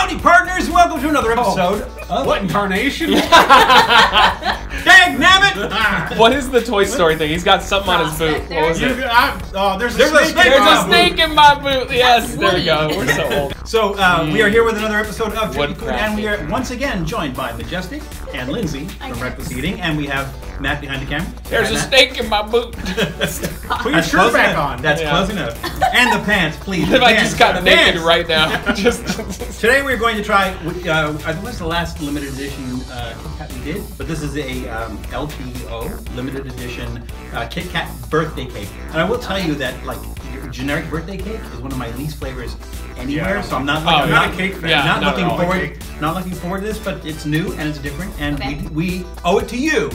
Howdy, partners! Welcome to another episode of... What incarnation? Dagnabbit! What is the Toy Story thing? He's got something on his boot. What was it? There's a snake. There's a snake in my boot. Yes, there we go. We're so old. So, we are here with another episode of Trippy Food, Woodcraft. and we are once again joined by Majestic and Lindsay from Wreckless Eating, and we have Matt behind the camera. There's a snake in my boot. Put your shirt back on. That's close enough. And the pants, please. If I just got naked pants. right now. Just Today we're going to try, I think was the last limited edition KitKat we did, but this is a LTO, limited edition KitKat birthday cake. And I will tell you that, like, your generic birthday cake is one of my least flavors anywhere, Yeah. So I'm not, I'm not a cake fan. Yeah, not not looking at all. forward to this, but it's new and it's different, and Okay. we owe it to you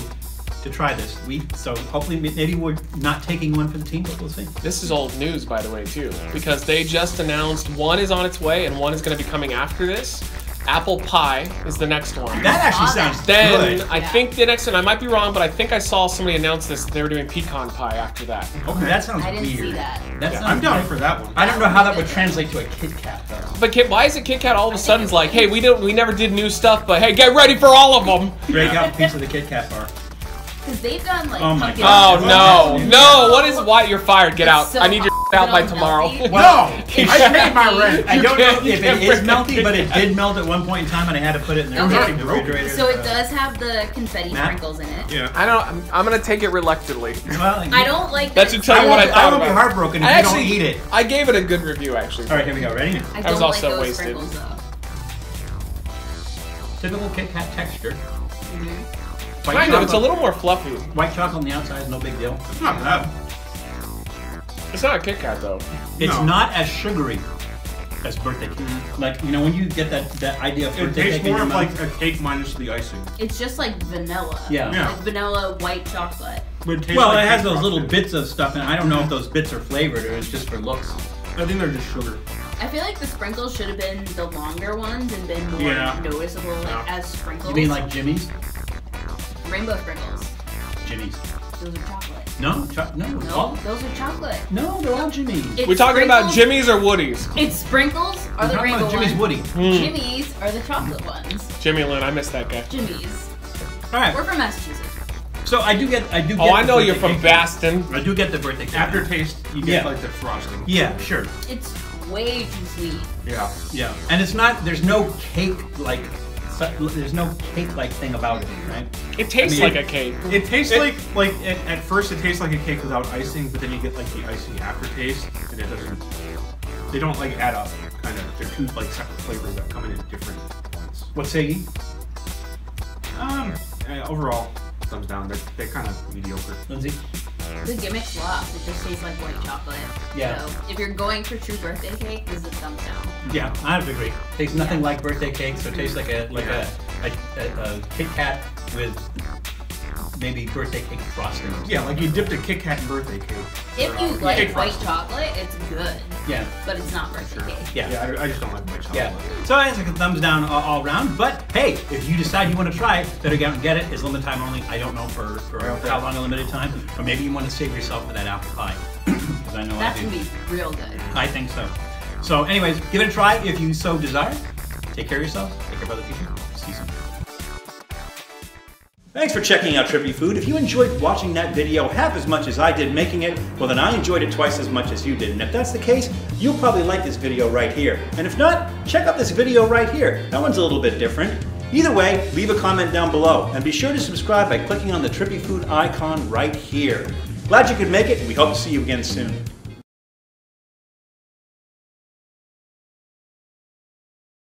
to try this. So hopefully maybe we're not taking one for the team, but we'll see. This is old news, by the way, too, because they just announced one is on its way and one is going to be coming after this. Apple pie is the next one. That actually sounds Then good. I think the next one, I might be wrong, but I think I saw somebody announce this. They were doing pecan pie after that. Okay, that sounds I didn't weird. see that. That sounds I'm down weird. for that one. I don't know how that would translate to a Kit Kat though. But why is it KitKat all of a sudden like, hey, we never did new stuff, but hey, get ready for all of them. Break out a piece of the Kit Kat bar. Because they've done like Oh my pumpkin. God. Oh no, what is what? You're fired. Get out. So I need your out by tomorrow. melty. No! I paid my rent. I don't know if it can't is break melty, it. but it did melt at one point in time, and I had to put it in the Okay. refrigerator. So it does have the confetti Matt? sprinkles in it. Yeah. I don't. I'm gonna take it reluctantly. Well, I don't like That should tell you what I thought I won't about be it. heartbroken if I you actually don't eat it. I gave it a good review actually. All right, here we go. Ready? I That was don't also like those wasted. sprinkles though. Typical Kit Kat texture. White Kind of. It's a chocolate- little more fluffy. White chocolate on the outside is no big deal. It's not bad. It's not a KitKat though. It's No. not as sugary as birthday cake. Like, you know, when you get that idea of It birthday tastes cake in more your of mouth. like a cake minus the icing. It's just like vanilla. Yeah. Yeah. Like vanilla white chocolate. But it tastes Well, like it has cake those little frosting. bits of stuff, and I don't know if those bits are flavored or it's just for looks. I think they're just sugar. I feel like the sprinkles should have been the longer ones and been more Yeah. noticeable like, Yeah. as sprinkles. You mean like Jimmy's? rainbow sprinkles? Jimmy's. Those are chocolate. No, no, No, those are chocolate. no, they're all Jimmy's. It's We're talking about sprinkles- Jimmy's or Woody's. It's sprinkles are I'm the talking rainbow about Jimmy's ones. Woody. Jimmy's are the chocolate ones. Jimmy Lynn, I missed that guy. Jimmy's. All right. We're from Massachusetts. So I do get. Oh, I the know you're birthday from cake. Baston. I do get the birthday cake. Aftertaste, you get Yeah. like the frosting. Yeah, sure. It's way too sweet. Yeah. Yeah, and it's not. There's no cake like. There's no cake like thing about it, right? It tastes I mean, like a cake. It tastes like at first it tastes like a cake without icing, but then you get like the icing aftertaste, and it doesn't. They don't like add up. Kind of, they're two like separate flavors that come in at different points. What say you? Overall, thumbs down. They're kind of mediocre. Lindsay? The gimmick flops. It just tastes like white chocolate. Yeah. So if you're going for true birthday cake, this is a thumbs down. Yeah, I have to agree. Tastes nothing Yeah. like birthday cake, so it tastes like a Kit Kat with maybe birthday cake frosting. Yeah, like you dipped a Kit Kat in birthday cake. If Or, you like cake white frosting. chocolate, it's good. Yeah, But it's not birthday Sure. cake. yeah. Yeah, I just don't like white chocolate. Yeah. So it's like a thumbs down all around. But hey, if you decide you want to try it, better go out and get it. It's limited time only. I don't know for how long a limited time. Or maybe you want to save yourself for that apple pie. Because I know That's I do. gonna be real good. I think so. So anyways, give it a try if you so desire. Take care of yourselves. Take care of other people. See you soon. Thanks for checking out Trippy Food. If you enjoyed watching that video half as much as I did making it, well then I enjoyed it twice as much as you did. And if that's the case, you'll probably like this video right here. And if not, check out this video right here. That one's a little bit different. Either way, leave a comment down below. And be sure to subscribe by clicking on the Trippy Food icon right here. Glad you could make it, and we hope to see you again soon.